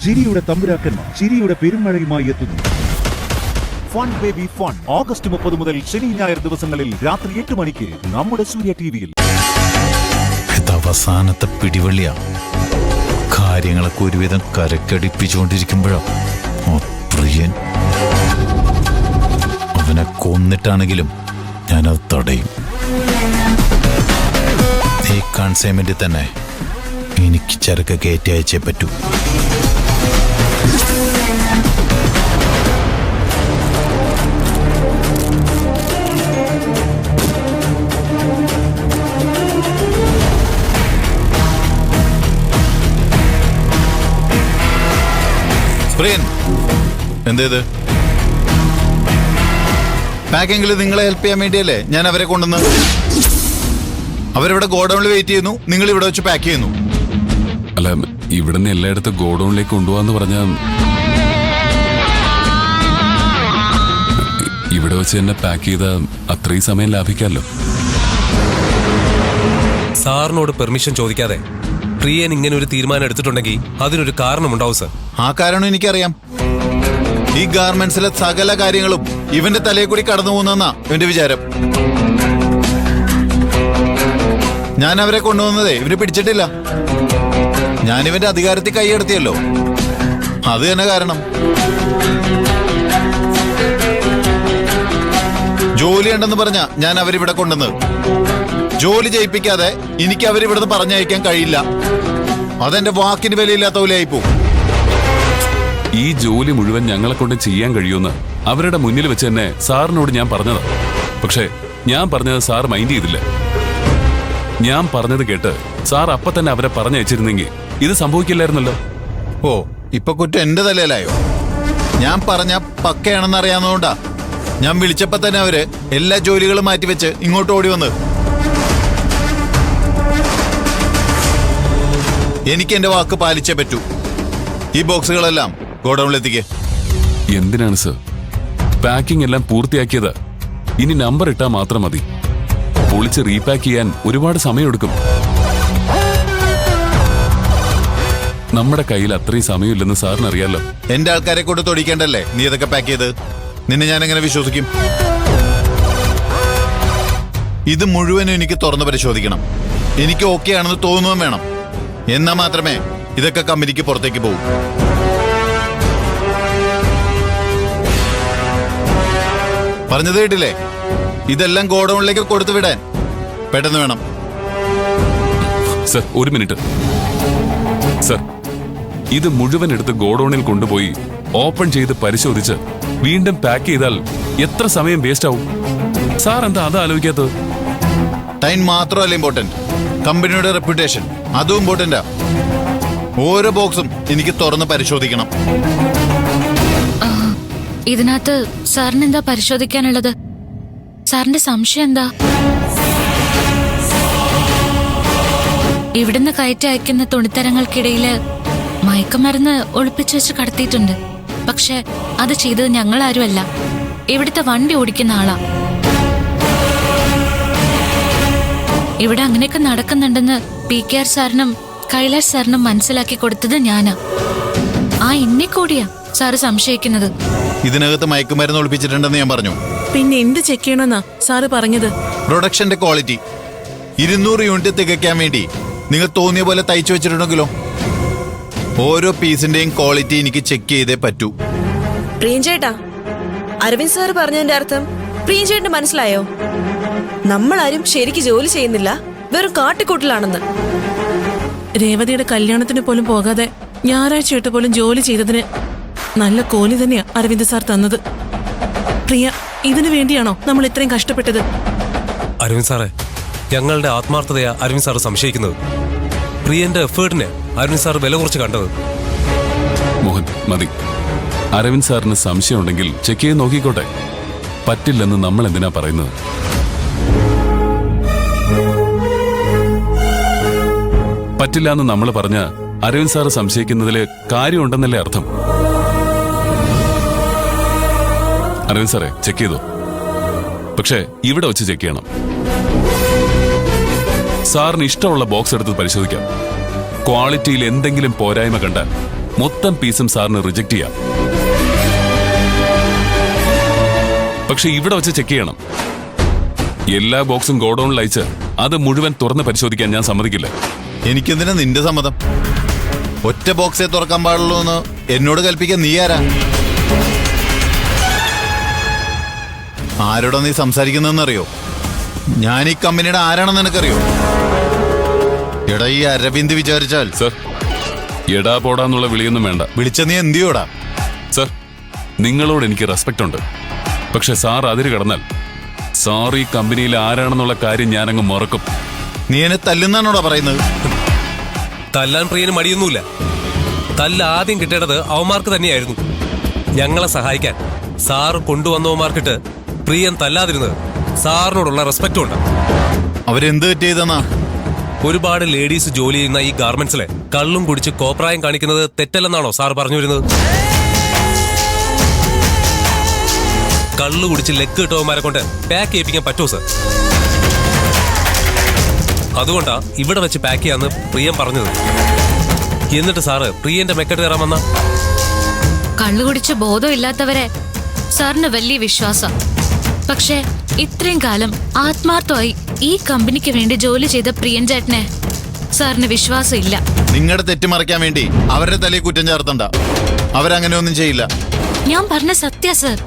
ചിരിയുടെ തമ്പുരാക്കന്മാർ ചിരിയുടെ പെരുമഴയുമായി എത്തുന്നു. ഫൺ ബേബി ഫൺ ഓഗസ്റ്റ് 30 മുതൽ ശനി ഞായർ ദിവസങ്ങളിൽ രാത്രി 8 മണിക്ക് നമ്മുടെ സൂര്യ ടിവിയിൽ. ഇത് അവസാനത്തെ പിടിവള്ളിയാ. കാര്യങ്ങളൊക്കെ ഒരുവിധം കരക്കടിപ്പിച്ചുകൊണ്ടിരിക്കുമ്പോഴാ പ്രിയൻ. അവനെ കൊന്നിട്ടാണെങ്കിലും ഞാനത് തടയും. ഈ കൺസൈൻമെന്റിൽ തന്നെ എനിക്ക് ചരക്ക് കയറ്റി അയച്ചേ പറ്റൂ. എന്തേത് പാക്കെങ്കിലും നിങ്ങളെ ഹെൽപ്പ് ചെയ്യാൻ വേണ്ടിയല്ലേ ഞാൻ അവരെ കൊണ്ടുവന്ന്. അവരിവിടെ ഗോഡൌണിൽ വെയിറ്റ് ചെയ്യുന്നു, നിങ്ങൾ ഇവിടെ വെച്ച് പാക്ക് ചെയ്യുന്നു. അല്ല, ഇവിടുന്ന് എല്ലായിടത്തും ഗോഡൌണിലേക്ക് കൊണ്ടുപോകാന്ന് പറഞ്ഞാൽ ഇവിടെ വെച്ച് തന്നെ പാക്ക് ചെയ്ത അത്രയും സമയം ലാഭിക്കാമല്ലോ. സാറിനോട് പെർമിഷൻ ചോദിക്കാതെ പ്രിയൻ ഇങ്ങനെ ഒരു തീരുമാനം എടുത്തിട്ടുണ്ടെങ്കിൽ അതിനൊരു കാരണമുണ്ടാവും സർ. ആ കാരണം എനിക്കറിയാം. ഈ ഗാർമെന്റ്സിലെ സകല കാര്യങ്ങളും ഇവന്റെ തലയിൽ കൂടി കടന്നു പോകുന്നെന്നാ ഇവന്റെ വിചാരം. ഞാൻ അവരെ കൊണ്ടുവന്നതേ ഇവര് പിടിച്ചിട്ടില്ല. ഞാനിവന്റെ അധികാരത്തിൽ കൈയെടുത്തിയല്ലോ, അത് തന്നെ കാരണം. ജോലി ഉണ്ടെന്ന് പറഞ്ഞാ ഞാൻ അവരിവിടെ കൊണ്ടുവന്നത്. ജോലി ചെയ്യിപ്പിക്കാതെ എനിക്ക് അവരിവിടുന്ന് പറഞ്ഞയക്കാൻ കഴിയില്ല. അതെന്റെ വാക്കിന് വിലയില്ലാത്ത പോലെയായിപ്പോ. ഈ ജോലി മുഴുവൻ ഞങ്ങളെ കൊണ്ട് ചെയ്യാൻ കഴിയുമെന്ന് അവരുടെ മുന്നിൽ വെച്ച് തന്നെ സാറിനോട് ഞാൻ പറഞ്ഞതാ. പക്ഷെ ഞാൻ പറഞ്ഞത് സാർ മൈൻഡ് ചെയ്തില്ല. ഞാൻ പറഞ്ഞത് കേട്ട് സാർ അപ്പൊ തന്നെ അവരെ പറഞ്ഞയച്ചിരുന്നെങ്കിൽ ഇത് സംഭവിക്കില്ലായിരുന്നല്ലോ. ഓ, ഇപ്പൊ കുറ്റം എന്റെ തലയിലായോ? ഞാൻ പറഞ്ഞ പക്കയാണെന്ന് അറിയാവുന്നതുകൊണ്ടാ ഞാൻ വിളിച്ചപ്പോ തന്നെ അവര് എല്ലാ ജോലികളും മാറ്റിവെച്ച് ഇങ്ങോട്ട് ഓടി വന്ന്. എനിക്ക് എന്റെ വാക്ക് പാലിച്ചേ പറ്റൂ. ഈ ബോക്സുകളെല്ലാം ഗോഡൌണിലെത്തിക്കേ. എന്തിനാണ് സർ? പാക്കിംഗ് എല്ലാം പൂർത്തിയാക്കിയത്. ഇനി നമ്പർ ഇട്ടാൽ മാത്രം മതി. പൊളിച്ച് റീപാക്ക് ചെയ്യാൻ ഒരുപാട് സമയമെടുക്കും. നമ്മുടെ കയ്യിൽ അത്രയും സമയമില്ലെന്ന് സാറിന് അറിയാലോ. എന്റെ ആൾക്കാരെ കൊണ്ട് തൊടിക്കേണ്ടല്ലേ നീ ഇതൊക്കെ പാക്ക് ചെയ്ത്? നിന്നെ ഞാൻ എങ്ങനെ വിശ്വസിക്കും? ഇത് മുഴുവനും എനിക്ക് തുറന്നു പരിശോധിക്കണം. എനിക്ക് ഓക്കെ ആണെന്ന് തോന്നുകയും വേണം. എന്നാ മാത്രമേ ഇതൊക്കെ കമ്പനിക്ക് പുറത്തേക്ക് പോകൂ. പറഞ്ഞത് കേട്ടില്ലേ? ഇതെല്ലാം ഗോഡൌണിലേക്ക് കൊടുത്തു വിടാൻ പെട്ടെന്ന് വേണം. സർ, ഒരു മിനിറ്റ് സർ. ഇത് മുഴുവൻ എടുത്ത് ഗോഡൌണിൽ കൊണ്ടുപോയി ഓപ്പൺ ചെയ്ത് പരിശോധിച്ച് വീണ്ടും പാക്ക് ചെയ്താൽ എത്ര സമയം വേസ്റ്റ് ആവും? സാർ എന്താ അത് ആലോചിക്കാത്തത്? ടൈം മാത്രമല്ല ഇമ്പോർട്ടന്റ്, കമ്പനിയുടെ റെപ്യൂട്ടേഷൻ അതും ഇമ്പോർട്ടന്റാ. ഓരോ ബോക്സും എനിക്ക് തുറന്ന് പരിശോധിക്കണം. ഇതിനകത്ത് സാറിന് എന്താ പരിശോധിക്കാനുള്ളത്? സാറിന്റെ സംശയം എന്താ? ഇവിടുന്ന് കയറ്റി അയക്കുന്ന തുണിത്തരങ്ങൾക്കിടയില് മയക്കുമരുന്ന് ഒളിപ്പിച്ചു വെച്ച് കടത്തിയിട്ടുണ്ട്. പക്ഷെ അത് ചെയ്തത് ഞങ്ങളാരുമല്ല, ഇവിടുത്തെ വണ്ടി ഓടിക്കുന്ന ആളാ. ഇവിടെ അങ്ങനെയൊക്കെ നടക്കുന്നുണ്ടെന്ന് PKR സാറിനും കൈലാഷ് സാറിനും മനസ്സിലാക്കി കൊടുത്തത് ഞാനാ. ആ എന്നെ കൂടിയാ സാറ് സംശയിക്കുന്നത്. ഇതിനകത്ത് മയക്കുമരുന്ന് ഒളിപ്പിച്ചിട്ടുണ്ടെന്ന് ഞാൻ പറഞ്ഞു. പിന്നെ എന്ത് ചെക്ക് ചെയ്യണമെന്നാ സാറ് പറഞ്ഞത്? പ്രൊഡക്ഷന്റെ ക്വാളിറ്റി 200 യൂണിറ്റ് തികയ്ക്കാൻ വേണ്ടി നിങ്ങൾ തോന്നിയ പോലെ തയ്ച്ചു വെച്ചിട്ടുണ്ടെങ്കിലോ? ഓരോ പീസിന്റെയും ക്വാളിറ്റി എനിക്ക് ചെക്ക് ചെയ്തേ പറ്റൂ. പ്രിയൻചേട്ടാ, അരവിന്ദ് സാർ പറഞ്ഞതിന്റെ അർത്ഥം പ്രിയൻചേട്ടന് മനസ്സിലായോ? നമ്മളാരും ശരിക്ക് ജോലി ചെയ്യുന്നില്ല, വെറും കാട്ടിക്കൂട്ടലാണെന്ന്. രേവതിയുടെ കല്യാണത്തിന് പോലും പോകാതെ ഞായറാഴ്ചയിട്ട് പോലും ജോലി ചെയ്തതിന് നല്ല കൂലി തന്നെയാ അരവിന്ദ് സാർ തന്നത്. പ്രിയ, ഇതിനു വേണ്ടിയാണോ നമ്മൾ ഇത്രയും കഷ്ടപ്പെട്ടത്? അരവിന്ദ് സാറേ, ഞങ്ങളുടെ ആത്മാർത്ഥതയാ അരവിന്ദ് സാർ സംശയിക്കുന്നത്. പ്രിയന്റെ എഫേർട്ടിനെ അരവിന്ദ് സാർ വില കുറച്ച് കണ്ടത്. മോഹൻ, മതി. അരവിന്ദ് സാറിന് സംശയം ഉണ്ടെങ്കിൽ ചെക്ക് ചെയ്ത് നോക്കിക്കോട്ടെ. പറ്റില്ലെന്ന് നമ്മൾ എന്തിനാ പറയുന്നത്? പറ്റില്ല എന്ന് നമ്മൾ പറഞ്ഞ അരവിന്ദ് സാറ് സംശയിക്കുന്നതില് കാര്യമുണ്ടെന്നല്ലേ അർത്ഥം? അരവിന്ദ് സാറേ, ചെക്ക് ചെയ്തോ. പക്ഷേ ഇവിടെ വെച്ച് ചെക്ക് ചെയ്യണം. സാറിന് ഇഷ്ടമുള്ള ബോക്സ് എടുത്ത് പരിശോധിക്കാം. ക്വാളിറ്റിയിൽ എന്തെങ്കിലും പോരായ്മ കണ്ടാൽ മൊത്തം പീസും സാറിന് റിജക്ട് ചെയ്യാം. പക്ഷെ ഇവിടെ വെച്ച് ചെക്ക് ചെയ്യണം. എല്ലാ ബോക്സും ഗോഡൌണിൽ അയച്ച് അത് മുഴുവൻ തുറന്ന് പരിശോധിക്കാൻ ഞാൻ സമ്മതിക്കില്ല. എനിക്കെന്തിനാ നിന്റെ സമ്മതം? ഒറ്റ ബോക്സേ തുറക്കാൻ പാടുള്ളൂ എന്ന് എന്നോട് കൽപ്പിക്കാൻ നീ ആരാ? ആരോടാ നീ സംസാരിക്കുന്നതെന്നറിയോ? ഞാൻ ഈ കമ്പനിയുടെ ആരാണെന്ന് നിനക്കറിയോ? എടാ, ഈ അരവിന്ദ് വിചാരിച്ചാൽ സർ, എടാ പോടാന്നുള്ള വിളിയൊന്നും വേണ്ട. വിളിച്ച നീ എന്തിയോടാ? സർ, നിങ്ങളോട് എനിക്ക് റെസ്പെക്ട് ഉണ്ട്. പക്ഷെ സാർ അതിര് കടന്നാൽ സാർ ഈ കമ്പനിയിൽ ആരാണെന്നുള്ള കാര്യം ഞാനങ്ങ് മറക്കും. നീ എന്നെ തല്ലുന്നാണോടാ പറയുന്നത്? തല്ലാൻ പ്രിയന് മടിയൊന്നുമില്ല. തല്ല ആദ്യം കിട്ടേണ്ടത് അവന്മാർക്ക് തന്നെയായിരുന്നു. ഞങ്ങളെ സഹായിക്കാൻ സാറ് കൊണ്ടുവന്നവന്മാർക്കിട്ട് പ്രിയൻ തല്ലാതിരുന്നത് സാറിനോടുള്ള റെസ്പെക്റ്റും ഉണ്ട്. അവരെന്ത് തെറ്റ് ചെയ്തെന്നാ? ഒരുപാട് ലേഡീസ് ജോലി ചെയ്യുന്ന ഈ ഗാർമെന്റ്സിലെ കള്ളും കുടിച്ച് കോപ്രായം കാണിക്കുന്നത് തെറ്റല്ലെന്നാണോ സാർ പറഞ്ഞു വരുന്നത്? കള്ളു കുടിച്ച് ലെക്ക് കിട്ടവന്മാരെ കൊണ്ട് പാക്ക് ചെയ്യിപ്പിക്കാൻ പറ്റുമോ സർ? അതുകൊണ്ടാ ഇവിടെ വെച്ച് പാക്ക് ചെയ്യാന്ന് പ്രിയൻ പറഞ്ഞത്. എന്നിട്ട് സാറ് പ്രിയന്റെ മെക്കെട്ട് കയറാൻ വന്ന കള്ളുകുടിച്ച് ബോധമില്ലാത്തവരെ സാറിന് വലിയ വിശ്വാസം. പക്ഷെ ഇത്രയും കാലം ആത്മാർത്ഥമായി ഈ കമ്പനിക്ക് വേണ്ടി ജോലി ചെയ്ത പ്രിയൻ ചേട്ടനെ സാറിന് വിശ്വാസം ഇല്ല. നിങ്ങളുടെ തെറ്റ് മറയ്ക്കാൻ വേണ്ടി അവരുടെ തലയിൽ കുറ്റം ചേർത്തണ്ട. അവരങ്ങനെ ഒന്നും ചെയ്യില്ല. ഞാൻ പറഞ്ഞ സത്യ സർ.